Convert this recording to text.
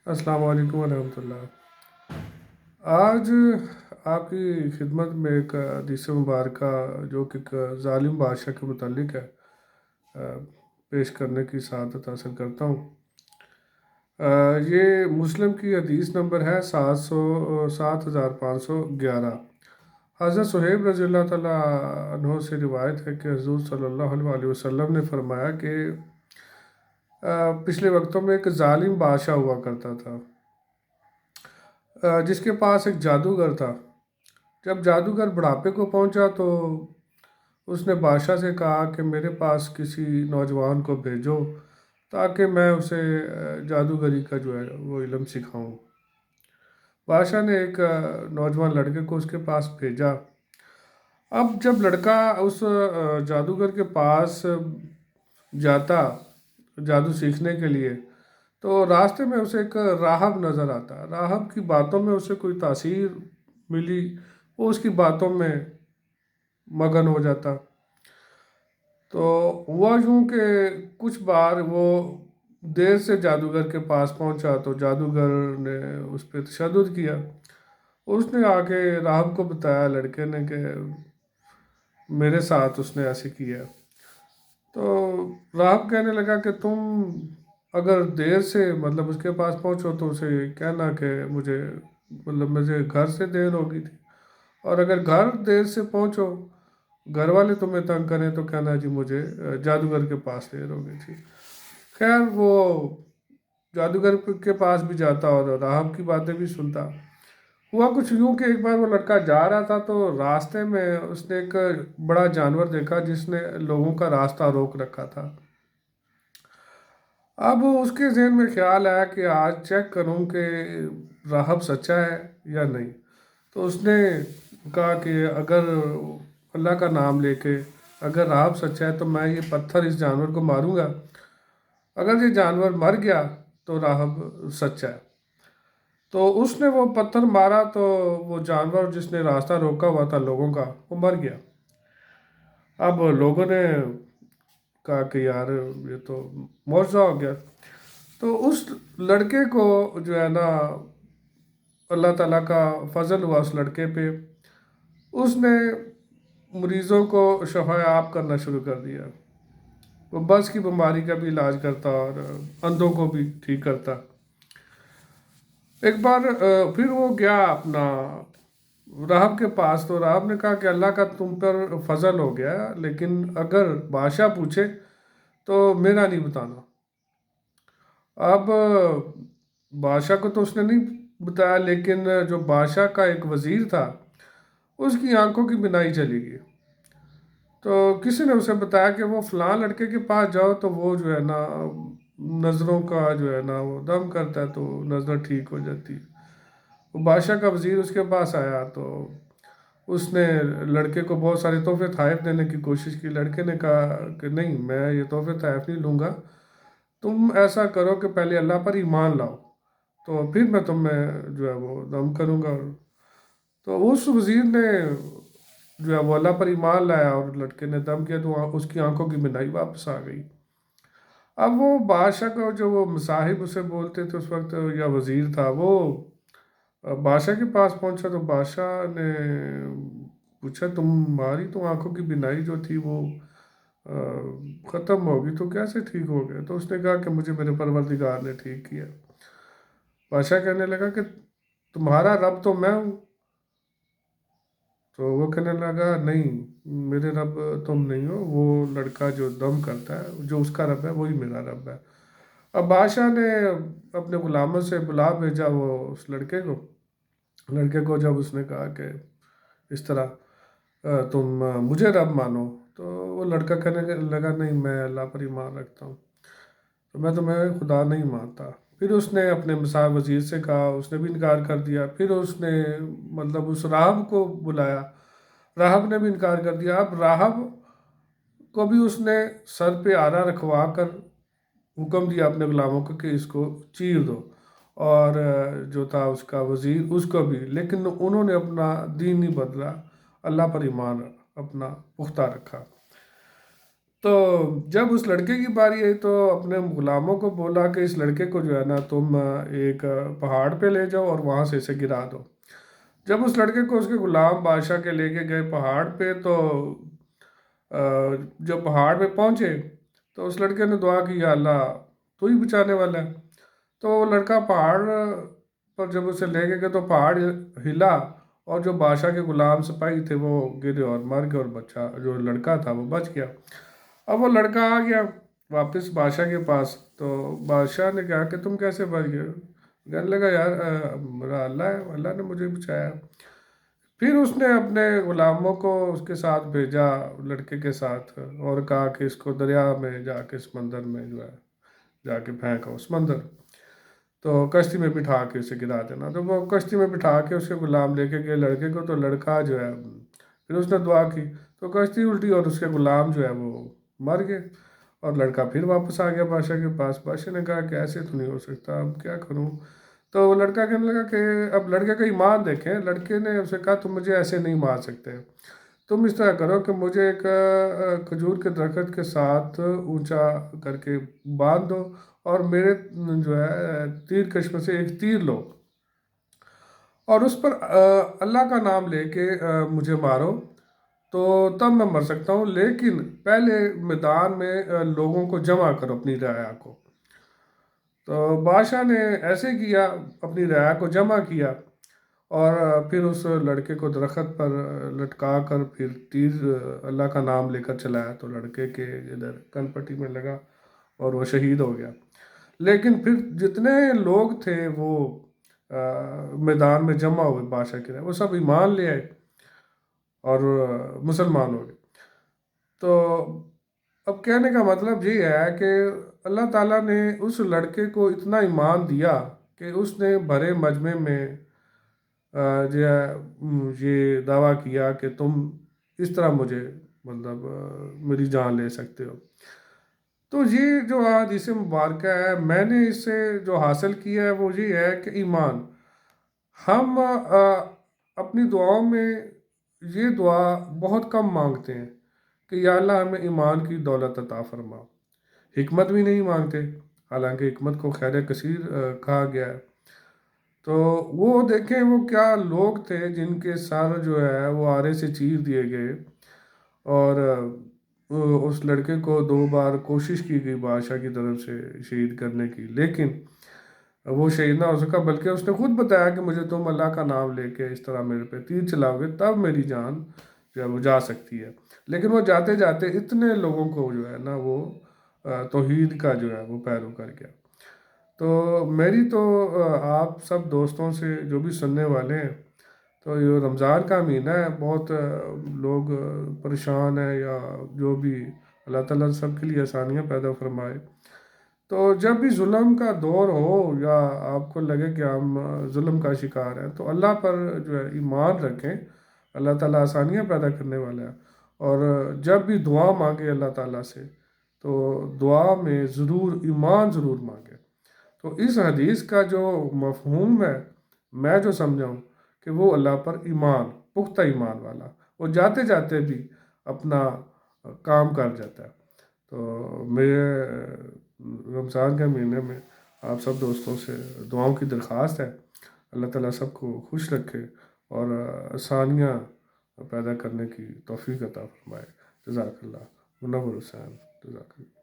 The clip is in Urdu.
السلام علیکم ورحمۃ اللہ۔ آج آپ کی خدمت میں ایک حدیث مبارکہ جو کہ ایک ظالم بادشاہ کے متعلق ہے، پیش کرنے کی سعادت حاصل کرتا ہوں۔ یہ مسلم کی حدیث نمبر ہے 7511۔ حضرت صہیب رضی اللہ تعالیٰ عنہ سے روایت ہے کہ حضور صلی اللہ علیہ وسلم نے فرمایا کہ پچھلے وقتوں میں ایک ظالم بادشاہ ہوا کرتا تھا، جس کے پاس ایک جادوگر تھا۔ جب جادوگر بڑھاپے کو پہنچا تو اس نے بادشاہ سے کہا کہ میرے پاس کسی نوجوان کو بھیجو تاکہ میں اسے جادوگری کا جو ہے وہ علم سکھاؤں۔ بادشاہ نے ایک نوجوان لڑکے کو اس کے پاس بھیجا۔ اب جب لڑکا اس جادوگر کے پاس جاتا جادو سیکھنے کے لیے تو راستے میں اسے ایک راہب نظر آتا۔ راہب کی باتوں میں اسے کوئی تاثیر ملی، وہ اس کی باتوں میں مگن ہو جاتا۔ تو ہوا یوں کہ کچھ بار وہ دیر سے جادوگر کے پاس پہنچا تو جادوگر نے اس پہ تشدد کیا۔ اس نے آ کے راہب کو بتایا لڑکے نے کہ میرے ساتھ اس نے ایسے کیا۔ تو راہب کہنے لگا کہ تم اگر دیر سے اس کے پاس پہنچو تو اسے کہنا کہ مجھے گھر سے دیر ہو گئی تھی، اور اگر گھر دیر سے پہنچو، گھر والے تمہیں تنگ کریں تو کہنا جی مجھے جادوگر کے پاس دیر ہو گئی تھی۔ خیر وہ جادوگر کے پاس بھی جاتا اور راہب کی باتیں بھی سنتا۔ ہوا کچھ یوں کہ ایک بار وہ لڑکا جا رہا تھا تو راستے میں اس نے ایک بڑا جانور دیکھا جس نے لوگوں کا راستہ روک رکھا تھا۔ اب اس کے ذہن میں خیال آیا کہ آج چیک کروں کہ راہب سچا ہے یا نہیں۔ تو اس نے کہا کہ اگر اللہ کا نام لے کے اگر راہب سچا ہے تو میں یہ پتھر اس جانور کو ماروں گا، اگر یہ جانور مر گیا تو راہب سچا ہے۔ تو اس نے وہ پتھر مارا تو وہ جانور جس نے راستہ روکا ہوا تھا لوگوں کا، وہ مر گیا۔ اب لوگوں نے کہا کہ یار یہ تو معجزہ ہو گیا۔ تو اس لڑکے کو جو ہے نا اللہ تعالیٰ کا فضل ہوا اس لڑکے پہ، اس نے مریضوں کو شفا یاب کرنا شروع کر دیا۔ وہ بس کی بیماری کا بھی علاج کرتا اور اندھوں کو بھی ٹھیک کرتا۔ ایک بار پھر وہ گیا اپنا راہب کے پاس، تو راہب نے کہا کہ اللہ کا تم پر فضل ہو گیا، لیکن اگر بادشاہ پوچھے تو میرا نہیں بتانا۔ اب بادشاہ کو تو اس نے نہیں بتایا، لیکن جو بادشاہ کا ایک وزیر تھا اس کی آنکھوں کی بینائی چلی گئی۔ تو کسی نے اسے بتایا کہ وہ فلاں لڑکے کے پاس جاؤ تو وہ جو ہے نا نظروں کا جو ہے نا وہ دم کرتا ہے تو نظر ٹھیک ہو جاتی ہے۔ وہ بادشاہ کا وزیر اس کے پاس آیا تو اس نے لڑکے کو بہت سارے تحفے تحائف دینے کی کوشش کی۔ لڑکے نے کہا کہ نہیں، میں یہ تحفے تحائف نہیں لوں گا، تم ایسا کرو کہ پہلے اللہ پر ایمان لاؤ تو پھر میں تمہیں جو ہے وہ دم کروں گا۔ تو اس وزیر نے جو ہے وہ اللہ پر ایمان لایا اور لڑکے نے دم کیا تو اس کی آنکھوں کی بینائی واپس آ گئی۔ اب وہ بادشاہ کو جو وہ مصاحب اسے بولتے تھے اس وقت، یا وزیر تھا، وہ بادشاہ کے پاس پہنچا تو بادشاہ نے پوچھا تمہاری تو آنکھوں کی بینائی جو تھی وہ ختم ہوگی تو کیسے ٹھیک ہو گیا؟ تو اس نے کہا کہ مجھے میرے پروردگار نے ٹھیک کیا۔ بادشاہ کہنے لگا کہ تمہارا رب تو میں ہوں۔ تو وہ کہنے لگا نہیں، میرے رب تم نہیں ہو، وہ لڑکا جو دم کرتا ہے جو اس کا رب ہے وہی میرا رب ہے۔ اب بادشاہ نے اپنے غلاموں سے بلا بھیجا وہ اس لڑکے کو جب اس نے کہا کہ اس طرح تم مجھے رب مانو، تو وہ لڑکا کہنے لگا نہیں، میں اللہ پر ایمان رکھتا ہوں، تو میں تمہیں خدا نہیں مانتا۔ پھر اس نے اپنے مصاحب وزیر سے کہا، اس نے بھی انکار کر دیا۔ پھر اس نے اس راہب کو بلایا، راہب نے بھی انکار کر دیا۔ اب راہب کو بھی اس نے سر پہ آرا رکھوا کر حکم دیا اپنے غلاموں کو کہ اس کو چیر دو، اور جو تھا اس کا وزیر اس کو بھی، لیکن انہوں نے اپنا دین نہیں بدلا، اللہ پر ایمان اپنا پختہ رکھا۔ تو جب اس لڑکے کی باری آئی تو اپنے غلاموں کو بولا کہ اس لڑکے کو جو ہے نا تم ایک پہاڑ پہ لے جاؤ اور وہاں سے اسے گرا دو۔ جب اس لڑکے کو اس کے غلام بادشاہ کے لے کے گئے پہاڑ پہ تو جب پہاڑ پہ پہنچے تو اس لڑکے نے دعا کی، یا اللہ تو ہی بچانے والا ہے۔ تو وہ لڑکا پہاڑ پر جب اسے لے کے گئے تو پہاڑ ہلا، اور جو بادشاہ کے غلام سپاہی تھے وہ گرے اور مر گئے، اور بچہ جو لڑکا تھا وہ بچ گیا۔ اب وہ لڑکا آ گیا واپس بادشاہ کے پاس، تو بادشاہ نے کہا کہ تم کیسے بچ گئے؟ کہنے لگا یار میرا اللہ ہے، اللہ نے مجھے بچایا۔ پھر اس نے اپنے غلاموں کو اس کے ساتھ بھیجا، لڑکے کے ساتھ، اور کہا کہ اس کو دریا میں جا کے سمندر میں جو ہے جا کے پھینکو سمندر، تو کشتی میں بٹھا کے اسے گرا دینا۔ تو وہ کشتی میں بٹھا کے اس کے غلام لے کے گئے لڑکے کو، تو لڑکا جو ہے پھر اس نے دعا کی تو کشتی الٹی اور اس کے غلام جو ہے وہ مر گئے، اور لڑکا پھر واپس آ گیا بادشاہ کے پاس۔ بادشاہ نے کہا کہ ایسے تو نہیں ہو سکتا، اب کیا کروں؟ تو وہ لڑکا کہنے لگا کہ اب لڑکے کا ایمان دیکھیں، لڑکے نے اسے کہا تم مجھے ایسے نہیں مار سکتے، تم اس طرح کرو کہ مجھے ایک کھجور کے درخت کے ساتھ اونچا کر کے باندھ دو، اور میرے جو ہے تیر کش میں سے ایک تیر لو، اور اس پر اللہ کا نام لے کے مجھے مارو، تو تب میں مر سکتا ہوں، لیکن پہلے میدان میں لوگوں کو جمع کرو، اپنی رعایا کو۔ تو بادشاہ نے ایسے کیا، اپنی رعایا کو جمع کیا، اور پھر اس لڑکے کو درخت پر لٹکا کر پھر تیر اللہ کا نام لے کر چلایا، تو لڑکے کے ادھر کن پٹی میں لگا اور وہ شہید ہو گیا۔ لیکن پھر جتنے لوگ تھے وہ میدان میں جمع ہوئے بادشاہ کے، وہ سب ایمان لے آئے اور مسلمان ہو گئے۔ تو اب کہنے کا مطلب یہ ہے کہ اللہ تعالیٰ نے اس لڑکے کو اتنا ایمان دیا کہ اس نے بھرے مجمع میں جو ہے یہ دعویٰ کیا کہ تم اس طرح مجھے مطلب میری جان لے سکتے ہو۔ تو یہ جو حدیث مبارکہ ہے، میں نے اس سے جو حاصل کیا ہے وہ یہ ہے کہ ایمان، ہم اپنی دعاؤں میں یہ دعا بہت کم مانگتے ہیں کہ یا اللہ ہمیں ایمان کی دولت عطا فرما، حکمت بھی نہیں مانگتے، حالانکہ حکمت کو خیر کثیر کہا گیا ہے۔ تو وہ دیکھیں وہ کیا لوگ تھے جن کے سر جو ہے وہ آرے سے چیر دیے گئے، اور اس لڑکے کو 2 بار کوشش کی گئی بادشاہ کی طرف سے شہید کرنے کی، لیکن وہ شہید نہ ہو سکا، بلکہ اس نے خود بتایا کہ مجھے تم اللہ کا نام لے کے اس طرح میرے پہ تیر چلاؤ گے تب میری جان جو ہے وہ جا سکتی ہے۔ لیکن وہ جاتے جاتے اتنے لوگوں کو جو ہے نا وہ توحید کا جو ہے وہ پیرو کر گیا۔ تو میری تو آپ سب دوستوں سے جو بھی سننے والے ہیں، تو یہ رمضان کا مہینہ ہے، بہت لوگ پریشان ہیں، یا جو بھی اللہ تعالیٰ سب کے لیے آسانیاں پیدا فرمائے۔ تو جب بھی ظلم کا دور ہو یا آپ کو لگے کہ ہم ظلم کا شکار ہیں، تو اللہ پر جو ہے ایمان رکھیں، اللہ تعالیٰ آسانیاں پیدا کرنے والا ہے۔ اور جب بھی دعا مانگے اللہ تعالیٰ سے، تو دعا میں ضرور ایمان ضرور مانگے۔ تو اس حدیث کا جو مفہوم ہے، میں جو سمجھا ہوں کہ وہ اللہ پر ایمان، پختہ ایمان والا، وہ جاتے جاتے بھی اپنا کام کر جاتا ہے۔ تو میرے رمضان کے مہینے میں آپ سب دوستوں سے دعاؤں کی درخواست ہے، اللہ تعالیٰ سب کو خوش رکھے اور آسانیاں پیدا کرنے کی توفیق عطا فرمائے۔ جزاک اللہ۔ منور حسین، جزاک اللہ۔